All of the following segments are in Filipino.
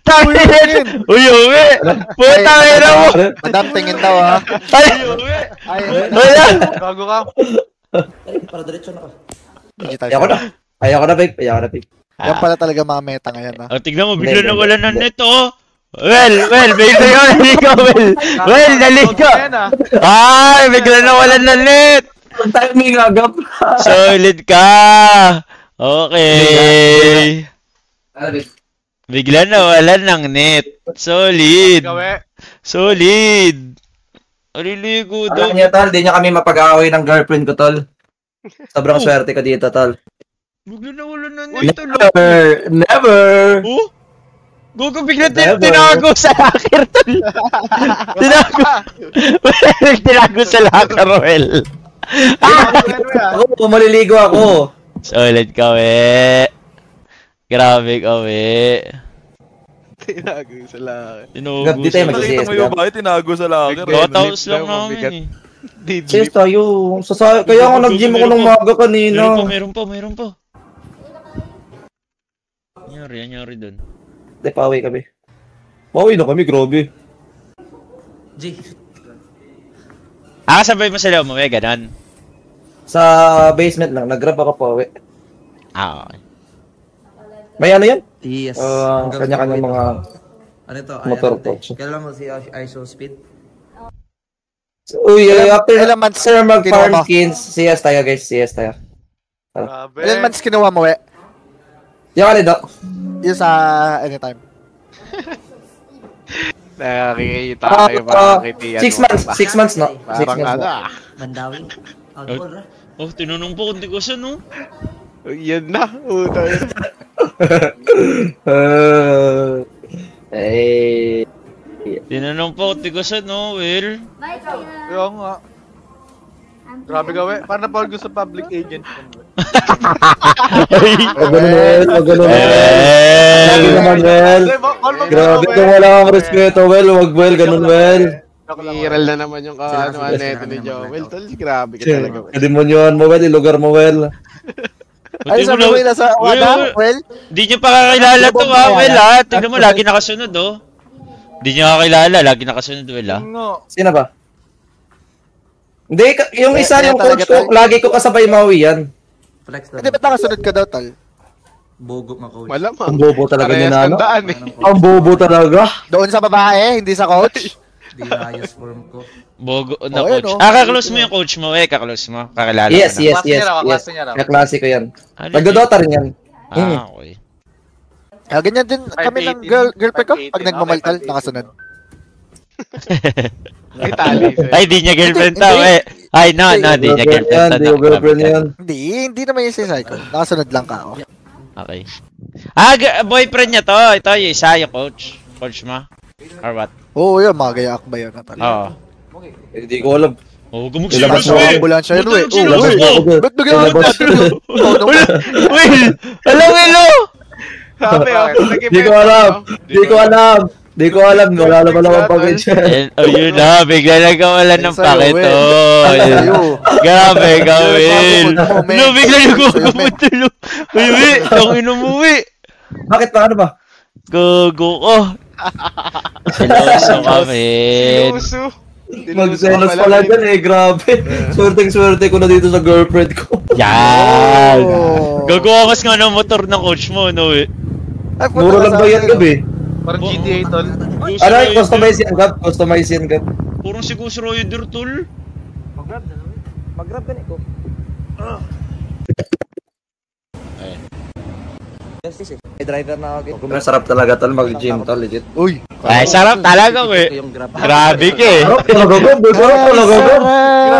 Tangin! Uy, uwi! Puta, ina mo! Madam, tingin daw ha. Ay! Wala! Bago ka. Para diretso na ka. Digital. Ayoko na, babe. Yan pala talaga mga meta ngayon ha. Oh, tignan mo, bigla na wala ng net, oh! Well, bigla na naligo, Well, naligo! Ay, bigla na wala ng net! Ang timing agap. Solid ka! Okay. Bigla na wala ng net. Solid. Solid. Aliligo daw. Alam niya, tol, di niya kami mapag-aaway ng girlfriend ko, tol. Sobrang swerte ko dito, tol. Bigla na wala ng net. Never! Oh? Gogo, bigla tinago sa locker, tol. Tinago sa locker, Well. Ako, maliligo ako. Solid ka, we. Grabe ka, we. Tinago sa laki. Di tayo Nakita mo yung bakit tinago sa locker? Totaos lang namin, eh. Cheers tayo. Kaya ako nag-gym ako ng maga kanina. Meron pa. Anyari dun. Hindi, pauwi kami. Pauwi na kami, grabe. G. Sabay mo sila umuwi, ganon. Sa basement lang, nag-grab ako pauwi. Okay. May ano yan? Yes. Kanya-kanya mga ano to? motor po. Kailan mo si ISO speed? Uy, after ilang months sir mag-farm kinuha mo? skins, CS tayo guys, CS tayo. Ilan months kinuha mo, we? Yung kalido. Yung sa anytime. Nakakikita kayo makakitiyan. 6 months no? 6 Parang months ano no? Mandawin. Alcohol, ra. Oh, tinanong po kung di ko siya, no? Yan na. Uta yun. Tinanong po kung di ko siya, no, Will? Kaya nga. Grabe gawe. Parang napawag ko sa public agent. Ganun. Lagi naman, Well. Grabe kung wala kang respeto, Well. Wag, Well. Ganun, Well. Viral na naman yung neto ni Joel. Tol, grabe ka talaga. Pwede mo yun mo, Well. Ilugar mo, Well. Ay, sabi mo yun nasa wala, well? Di nyo pa kakilala to, ha, Well, ha? Tignan mo, lagi nakasunod, oh. Di nyo kakilala, lagi nakasunod, Well, ha? Sino ba? Hindi, yung isa yung coach ko, lagi ko kasabay Maui yan. Flex Hindi, ba't nakasunod ka daw, tal? Bogo ka, coach. Malamang. Ang bobo talaga niya na, ano? Eh. Ang bobo talaga. Doon sa babae, hindi sa coach? Di na ayos form ko. Bogo na Oh, coach. yan, oh. Kaklose mo yung coach mo, kaklose mo. Kakilala Yes, mo na. yes. Kaklase ko yan. Nagdodota rin yan. Okay. Ganyan din kami ng girlfriend ko pag nagmamaltal, nakasunod. Ay, di niya girlfriend to, eh. Ay, no, di niya girlfriend to. Hindi yung girlfriend yan. Hindi naman yung sisay ko. Nakasunod lang ka ako. Okay. Boyfriend niya to. Ito, yung isa, yung coach. Coach mo? Or what? Oo, yun, mga gayak ba yun? Oo. Hindi ko alam. Oh, Ilabas gumagsilos mo mo, ang ambulansya yun, we. Ilabas mo ako dun. Ba't bigyan ako natin? Will! Hello, hello! Sabi, Di ko alam. Wala naman akong pag-edge. Ayun na, bigla na kawalan ng pakito. Grabe, gawin. No, bigla na gumagumutulo. Uy, ang inumuwi. Bakit pa? Ano ba? Gogo ko. Siloso kami. Magselos pala dyan eh, grabe. Swerte ko na dito sa girlfriend ko. Yan! Gagawas nga ng motor ng coach mo, no eh. Mura lang ba yan, gabi? Parang GTA, tol. Ano yung customize yan, Gab? Purong si Gus Royder, tol. Mag-grab ka ko. May driver na ako. Masarap talaga, tol, mag-gym, tol, legit. Uy! Ay, sarap talaga, we. Grabe ka eh.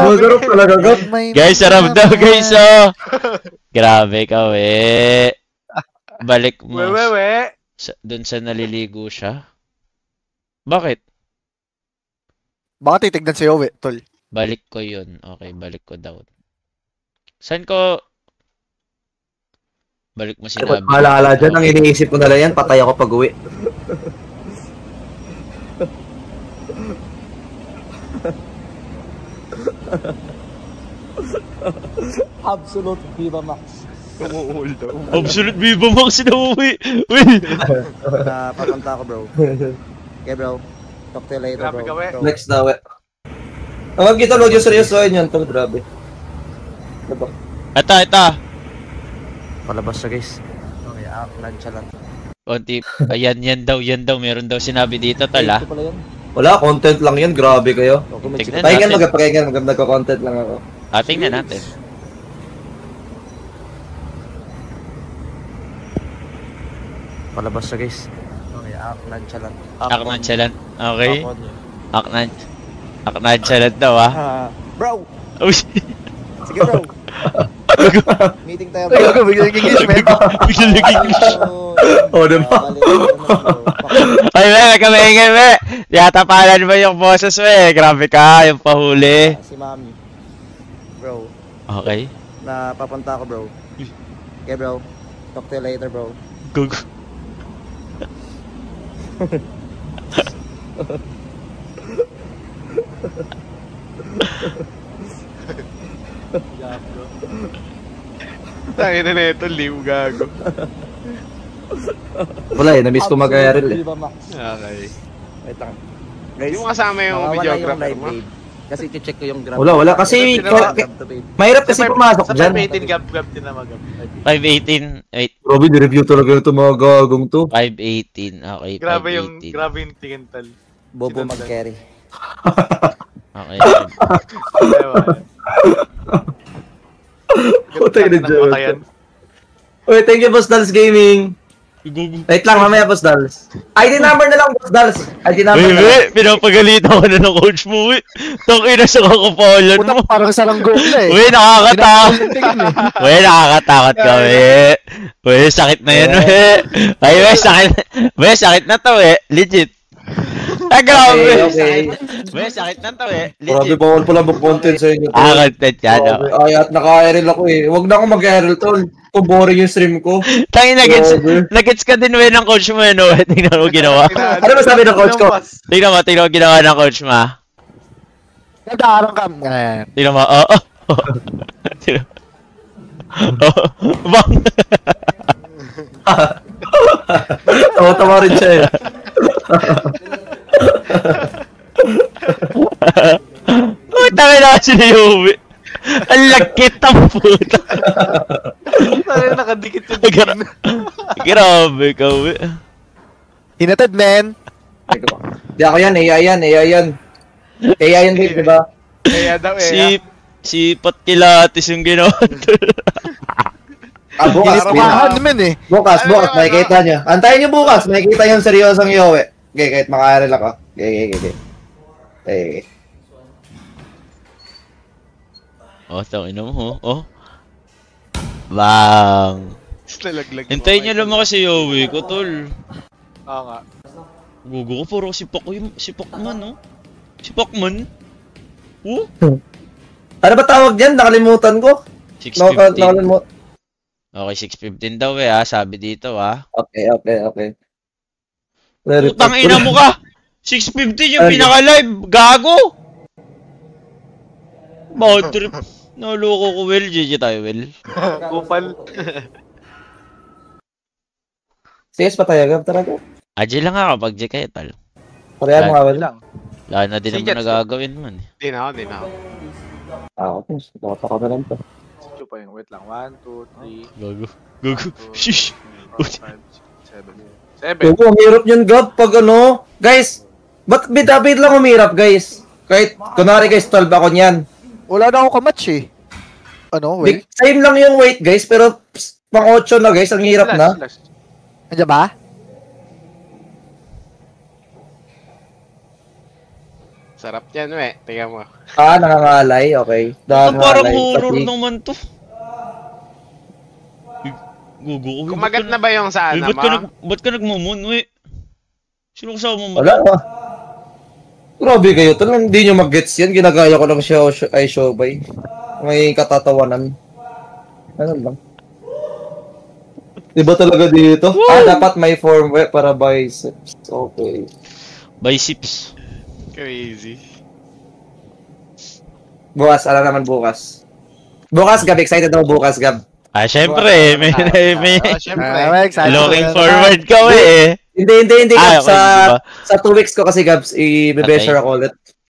Masarap talaga, Gab. Guys, sarap daw, guys, oh. Grabe ka, we. Balik mo. Doon sa naliligo siya. Bakit? Baka titignan sa'yo, we, tol. Balik ko yun. Okay, balik ko daw. Saan ko? Balik mo sinabi. Maalala dyan, ang iniisip ko na lang yan, patay ako pag-uwi. Absolute Viva Max. Umuul daw. Absolute Viva Max na uwi. Will! Papunta ako, bro. Okay, bro. Talk to you later, Grabe ka, we. bro. Flex daw eh. Ang kita log yung seryosohin yan tol, grabe. Diba? Ito. Palabas siya, guys. Okay, lansya lang. Konti. Ayan, yan daw. Meron daw sinabi dito, tol, ah. Wala, content lang yan, grabe kayo. Tignan Pakinggan, natin. nagka-content lang ako. Tingnan natin. Palabas siya, guys. Okay, lansya lang. Aknanchalan. Okay. Aknanchalan daw, ah. Bro! Oh, Sige, bro. Meeting tayo, bro. Bigla naging English, man. Bigla naging English. Oh, diba? Ay, may kamaingay, me. Yatapalan mo yung boses mo, eh. Grabe ka, yung pahuli. Si Mami. Bro, Okay. papunta ako, bro. Okay, bro. Talk to you later, bro. Gug. Tangin na ito, liw gago. Wala eh, na-miss ko mag-IRL eh. Okay. Wait lang. Guys, Yung kasama yung nawawala videographer live mo. feed. Kasi check ko yung graph. Wala, kasi mahirap kasi pumasok Sa dyan. 518 gab din na mag-gab. 518. Wait. Grabe, ni-review talaga ito mga gagong to. 518. Okay, Grabe 518. yung tingin tal. Bobo mag-carry. Okay. Putay na dyan. Uy, thank you, Boss Dals Gaming. Wait lang, mamaya, Boss Dals. ID number na lang, Boss Dals. ID number na lang. Wait, pinapagalitan ko na ng coach mo, wait. Tangina sa kakapalan Puta, mo. parang saranggo na eh. Wait, nakakatakot. Wait, nakakatakot ka, wait. Wait, sakit na yan, wait. Ay, wait, sakit. Wait, sakit na to, wait. Legit. Grabe. Okay. Wait, sakit na to, eh. Grabe, Legit. bawal pala mag-content sa inyo. Content yan, Grabe. oh. Ay, at naka-IRL ako eh. Huwag na ako mag-IRL, tol. Kung boring yung stream ko. Tangin, Grabe. nagets ka din, wait, ng coach mo, eh, no? Tingnan mo ginawa. Ano ba sabi ng coach ko? Tingnan mo ginawa ng coach mo, ah. Nagdarang ka. Ayan. Tingnan mo, oh. Tingnan mo. Oh, bang. Tawa-tawa rin siya eh. Tangin na kasi na yung uwi. Ang lagkit ang puta. Tangin nakadikit yung tingin. Grabe ka, uwi. Hinatid, man. Di ako yan, AI yan. AI yan, babe, diba? Kaya daw eh. Si Patkilatis yung ginawa. Bukas, Inipahan naman eh. bukas, makikita nyo. Antayin nyo bukas, makikita nyo yung seryosong Yowie. Okay, kahit maka-IRL ako. Okay. Oh, tangin na mo, oh. Bang. Nalaglag mo. Hintayin nyo lumaki si Yowie ko, tol. Oo nga. Gugo ko, puro si Pacman, no? Si Pacman? Oh? Ano ba tawag dyan? Nakalimutan ko. 615. Nakalimutan. Okay, 615 daw eh, ah. Sabi dito, ah. Okay. Putang ina mo ka! 615 yung pinaka-live! Gago! Bad trip. Naloko ko, Will. GG tayo, Will. Kupal. CS pa tayo, Gab, talaga. Agile lang ako pag GK, tal. Pareha mo nga, Will. Lang. Wala na din Si naman Jets, nagagawin man. Di na ako. Okay. Baka ka na lang to. Sityo pa yun. Wait lang. 1, 2, 3, Gago. Gago. 4, Shish! 5, 6, 7. Opo, ang hirap yun, Gab, pag ano. Guys, ba't bit lang umirap, guys? Kahit, kunwari guys, 12 ako niyan. Wala na ako kamatch eh. Ano, wait? Same lang yung weight, guys, pero pang 8 na, guys, ang hirap na. Nandiyan ba? Sarap yan, we. Tingnan mo. Nangangalay, okay. Ito parang horror naman to. Gugo ko. Kumagat na ba yung sa ano mo? Ba't ka nagmamon, we? Sino kasama mo? Wala ba? Grabe kayo, ito lang hindi nyo mag-gets yan. Ginagaya ko lang show by. May katatawanan. Ano lang. Diba talaga dito? Woo! Dapat may firmware para biceps. Okay. Biceps. Crazy. Bukas, ala naman bukas. Bukas, Gab. Excited ako bukas, Gab. Ah, syempre, may Excited. looking forward ka, eh. Hindi, Ah, Gabs. okay, di ba? Sa 2 weeks ko kasi, Gabs, i-be-bear Okay. ako ulit.